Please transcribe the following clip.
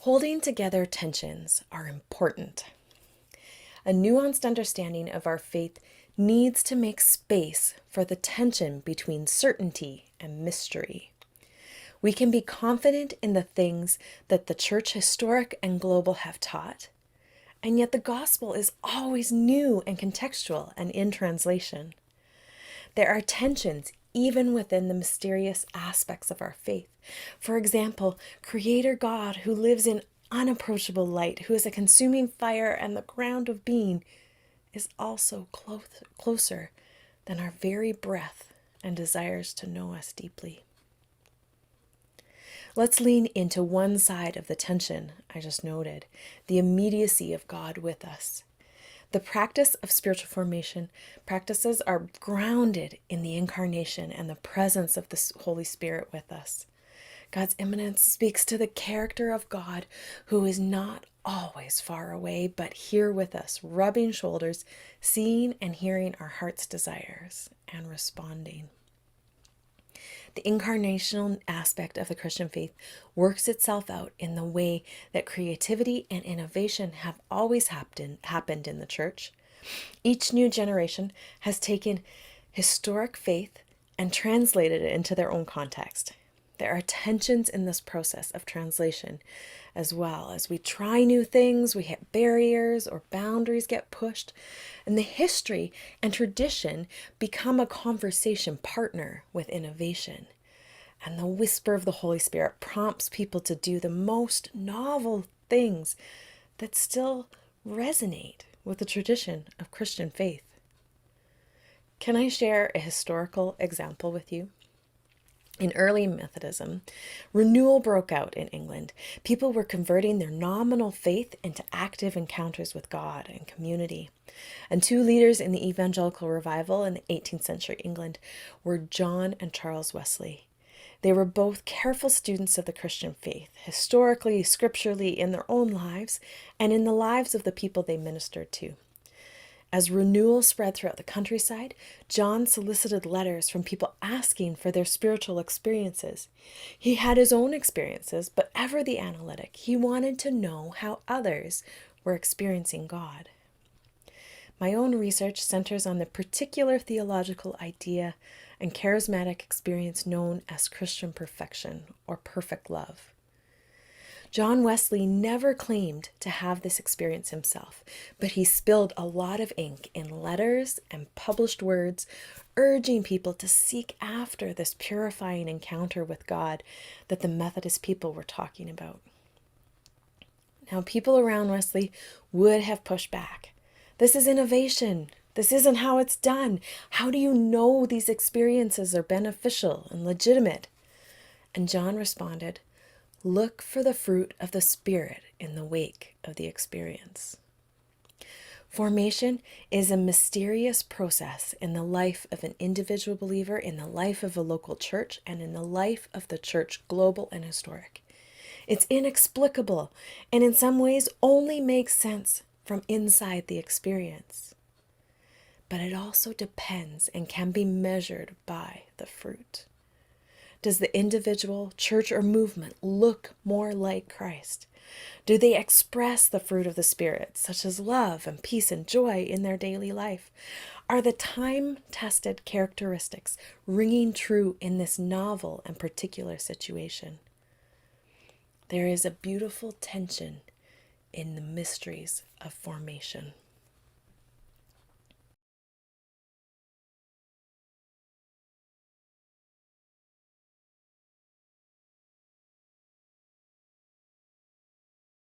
Holding together tensions are important. A nuanced understanding of our faith needs to make space for the tension between certainty and mystery. We can be confident in the things that the church, historic and global, have taught, and yet the gospel is always new and contextual and in translation. There are tensions even within the mysterious aspects of our faith. For example, Creator God, who lives in unapproachable light, who is a consuming fire and the ground of being, is also closer than our very breath and desires to know us deeply. Let's lean into one side of the tension I just noted, the immediacy of God with us. The practice of spiritual formation practices are grounded in the incarnation and the presence of the Holy Spirit with us. God's immanence speaks to the character of God, who is not always far away, but here with us, rubbing shoulders, seeing and hearing our heart's desires, and responding. The incarnational aspect of the Christian faith works itself out in the way that creativity and innovation have always happened in the church. Each new generation has taken historic faith and translated it into their own context. There are tensions in this process of translation as well. As we try new things, we hit barriers or boundaries get pushed, and the history and tradition become a conversation partner with innovation. And the whisper of the Holy Spirit prompts people to do the most novel things that still resonate with the tradition of Christian faith. Can I share a historical example with you? In early Methodism, renewal broke out in England. People were converting their nominal faith into active encounters with God and community. And two leaders in the evangelical revival in the 18th century England were John and Charles Wesley. They were both careful students of the Christian faith, historically, scripturally, in their own lives, and in the lives of the people they ministered to. As renewal spread throughout the countryside, John solicited letters from people asking for their spiritual experiences. He had his own experiences, but ever the analytic, he wanted to know how others were experiencing God. My own research centers on the particular theological idea and charismatic experience known as Christian perfection or perfect love. John Wesley never claimed to have this experience himself, but he spilled a lot of ink in letters and published words, urging people to seek after this purifying encounter with God that the Methodist people were talking about. Now, people around Wesley would have pushed back. This is innovation. This isn't how it's done. How do you know these experiences are beneficial and legitimate? And John responded, "Look for the fruit of the Spirit in the wake of the experience." Formation is a mysterious process in the life of an individual believer, in the life of a local church, and in the life of the church, global and historic. It's inexplicable, and in some ways only makes sense from inside the experience. But it also depends and can be measured by the fruit. Does the individual, church, or movement look more like Christ? Do they express the fruit of the Spirit, such as love and peace and joy in their daily life? Are the time-tested characteristics ringing true in this novel and particular situation? There is a beautiful tension in the mysteries of formation.